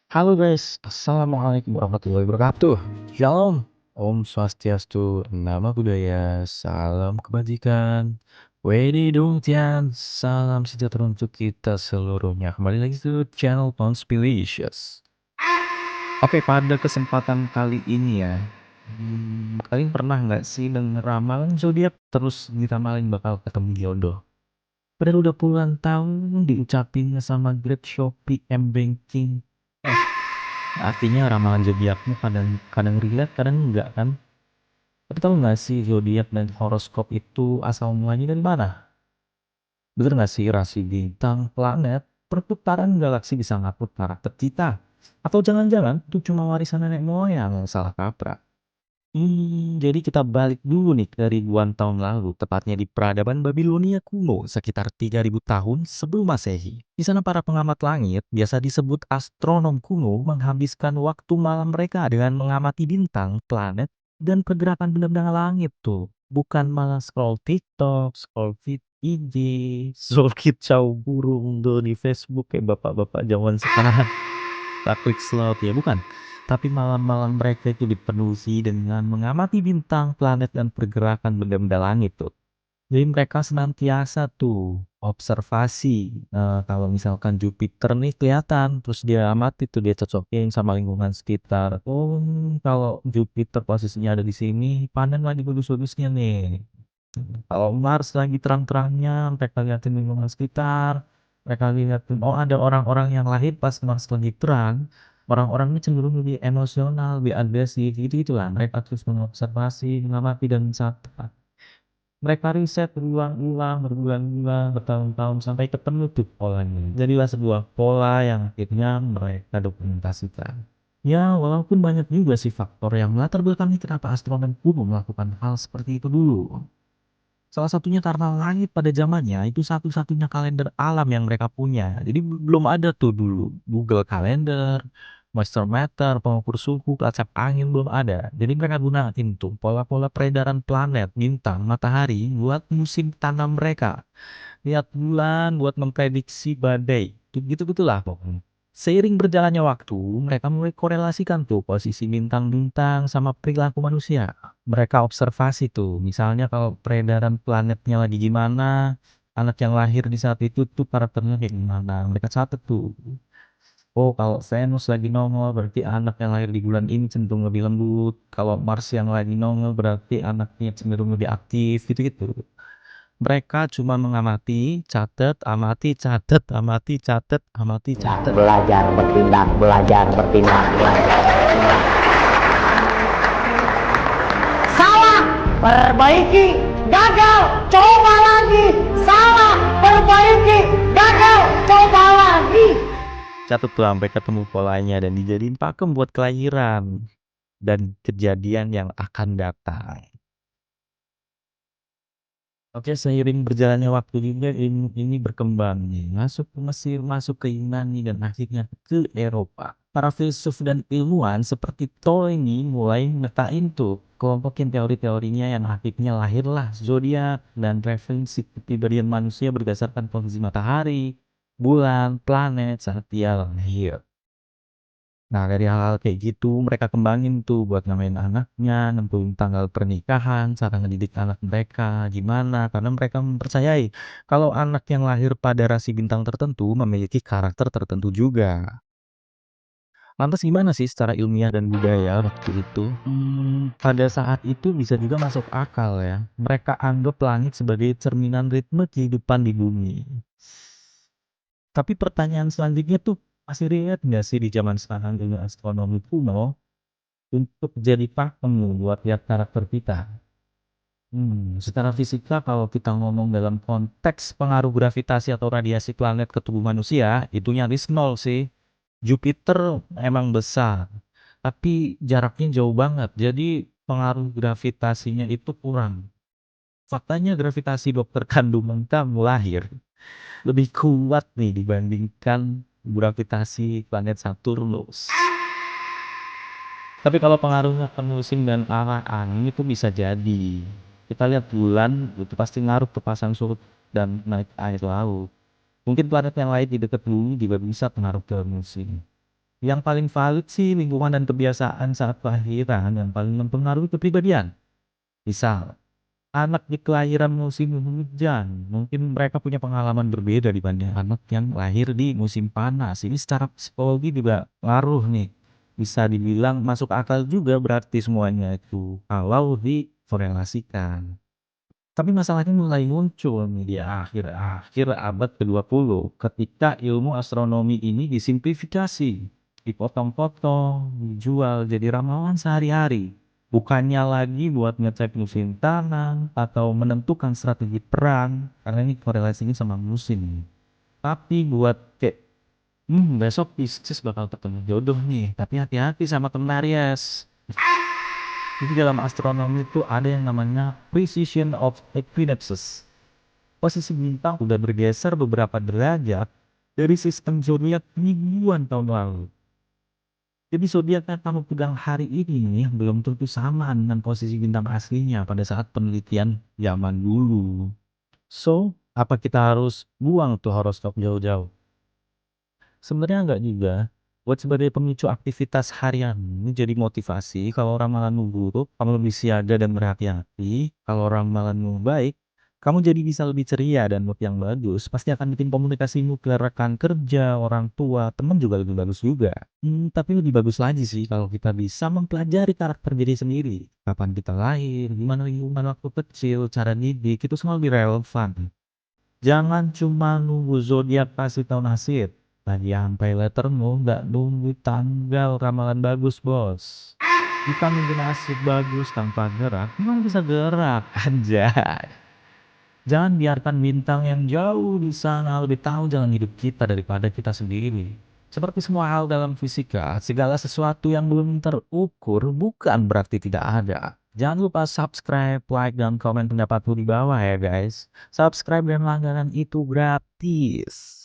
Halo guys, Assalamualaikum warahmatullahi wabarakatuh. Shalom, Om Swastiastu, Nama Budaya, Salam Kebajikan, Wedi Dong Tian, Salam sejahtera untuk kita seluruhnya. Kembali lagi ke channel Conspiracious. Oke, pada kesempatan kali ini ya, kalian pernah nggak sih denger ramalan zodiak terus diramalin bakal ketemu jodoh? Padahal udah puluhan tahun diucapinnya sama Grab, Shopee, M-Banking. Artinya ramalan zodiakmu kadang kadang relate, kadang enggak kan? Tapi tahu nggak sih zodiak dan horoskop itu asal mulanya dari mana? Bener nggak sih rasi bintang, planet, perputaran galaksi bisa ngatur karakter kita? Atau jangan-jangan itu cuma warisan nenek moyang yang salah kaprah? Jadi kita balik dulu nih ke ribuan tahun lalu, tepatnya di peradaban Babilonia kuno sekitar 3000 tahun sebelum Masehi. Di sana para pengamat langit, biasa disebut astronom kuno, menghabiskan waktu malam mereka dengan mengamati bintang, planet, dan pergerakan benda-benda langit tuh. Bukan malah scroll TikTok, scroll feed IG, scroll kicau burung tuh di Facebook kayak bapak-bapak zaman sekarang. Klik slot ya bukan. Tapi malam-malam mereka itu dipenuhi dengan mengamati bintang, planet, dan pergerakan benda-benda langit tuh. Jadi mereka senantiasa tuh observasi. Kalau misalkan Jupiter nih kelihatan, terus dia amati tuh dia cocokin sama lingkungan sekitar. Oh, kalau Jupiter posisinya ada di sini, panen lagi bagus-bagusnya nih. Kalau Mars lagi terang-terangnya, mereka liatin lingkungan sekitar. Mereka liatin, oh ada orang-orang yang lahir pas Mars lagi terang. Orang-orangnya cenderung lebih emosional, lebih agresif, gitu-gitulah. Mereka terus mengobservasi, mengamati, dan mencatat. Mereka riset berulang-ulang, berbulan-bulan, bertahun-tahun, sampai ketemu tuh polanya. Jadilah sebuah pola yang akhirnya mereka dokumentasikan. Ya, walaupun banyak juga sih faktor yang melatar belakangi kenapa astronom kuno melakukan hal seperti itu dulu. Salah satunya karena langit pada zamannya itu satu-satunya kalender alam yang mereka punya. Jadi belum ada tuh dulu Google Calendar, Moisture Meter, pengukur suhu, pelacak angin belum ada. Jadi mereka gunain tuh pola-pola peredaran planet, bintang, matahari buat musim tanam mereka. Lihat bulan buat memprediksi badai. Gitu-gitulah pokoknya. Seiring berjalannya waktu, mereka mulai korelasikan tuh posisi bintang-bintang sama perilaku manusia. Mereka observasi tuh, misalnya kalau peredaran planetnya lagi gimana, anak yang lahir di saat itu tuh karakternya kayak gimana. Mereka catat tuh. Oh, kalau Venus lagi nongol berarti anak yang lahir di bulan ini cenderung lebih lembut. Kalau Mars yang lagi nongol berarti anaknya cenderung lebih aktif gitu-gitu. Mereka cuma mengamati, catat, amati, catat, amati, catat, amati, catat. Belajar bertindak, belajar bertindak, belajar. Salah, perbaiki, gagal, coba lagi. Salah, perbaiki, gagal, coba lagi. Catat tuh sampai ketemu polanya dan dijadiin pakem buat kelahiran dan kejadian yang akan datang. Oke, seiring berjalannya waktu juga ini berkembang nih, masuk ke Mesir, masuk ke Yunani, dan akhirnya ke Eropa. Para filsuf dan ilmuwan seperti Ptolemy mulai ngetain tuh, kelompokin teori-teorinya yang akhirnya lahirlah zodiak dan referensi kepribadian manusia berdasarkan posisi matahari, bulan, planet saat dia lahir. Nah, dari hal-hal kayak gitu mereka kembangin tuh buat namain anaknya, nentuin tanggal pernikahan, cara ngedidik anak mereka gimana, karena mereka mempercayai kalau anak yang lahir pada rasi bintang tertentu memiliki karakter tertentu juga. Lantas gimana sih secara ilmiah dan budaya waktu itu? Pada saat itu bisa juga masuk akal ya. Mereka anggap langit sebagai cerminan ritme kehidupan di bumi. Tapi pertanyaan selanjutnya tuh, masih relate nggak sih di zaman sekarang dengan astronomi kuno untuk jadi pakem nih buat lihat karakter kita? Secara fisika kalau kita ngomong dalam konteks pengaruh gravitasi atau radiasi planet ke tubuh manusia, itu nyaris nol sih. Jupiter emang besar, tapi jaraknya jauh banget, jadi pengaruh gravitasinya itu kurang. Faktanya gravitasi dokter kandungan kamu lahir lebih kuat nih dibandingkan gravitasi planet Saturnus. Tapi kalau pengaruhnya ke musim dan arah angin itu bisa jadi. Kita lihat bulan itu pasti ngaruh ke pasang surut dan naik air laut. Mungkin planet yang lain di dekat bumi juga bisa pengaruh ke musim. Yang paling valid sih lingkungan dan kebiasaan saat kelahiran yang paling mempengaruhi kepribadian. Misal, anak di kelahiran musim hujan, mungkin mereka punya pengalaman berbeda dibanding anak yang lahir di musim panas. Ini secara psikologi juga ngaruh nih. Bisa dibilang masuk akal juga berarti semuanya itu kalau dikorelasikan. Tapi masalahnya mulai muncul nih di akhir-akhir abad ke-20 ketika ilmu astronomi ini disimplifikasi, dipotong-potong, dijual jadi ramalan sehari-hari. Bukannya lagi buat ngecek musim tanam atau menentukan strategi perang, karena ini korelasinya sama musim. Tapi buat kayak, besok Pisces bakal ketemu jodoh nih, tapi hati-hati sama temen Aries. Jadi dalam astronomi itu ada yang namanya precision of equinoxes. Posisi bintang udah bergeser beberapa derajat dari sistem zodiak ribuan tahun lalu. Jadi zodiak yang kamu pegang hari ini nih belum tentu sama dengan posisi bintang aslinya pada saat penelitian zaman dulu. So, apa kita harus buang tuh horoskop jauh-jauh? Sebenarnya enggak juga. Buat sebagai pemicu aktivitas harian, ini jadi motivasi. Kalau ramalanmu buruk, kamu lebih siaga dan berhati-hati. Kalau ramalanmu baik, kamu jadi bisa lebih ceria dan mood yang bagus. Pasti akan bikin komunikasimu ke rekan kerja, orang tua, teman juga lebih bagus juga. Tapi lebih bagus lagi sih kalau kita bisa mempelajari karakter diri sendiri. Kapan kita lahir, gimana lingkungan waktu kecil, cara didik, itu semua lebih relevan. Jangan cuma nunggu zodiak kasih tahu nasib. Tadi sampai lettermu nggak nunggu tanggal ramalan bagus, bos. Kita nunggu nasib bagus tanpa gerak, gimana bisa gerak? Anjay. Jangan biarkan bintang yang jauh di sana lebih tahu jalan hidup kita daripada kita sendiri. Seperti semua hal dalam fisika, segala sesuatu yang belum terukur bukan berarti tidak ada. Jangan lupa subscribe, like, dan komen pendapatmu di bawah ya guys. Subscribe dan langganan itu gratis.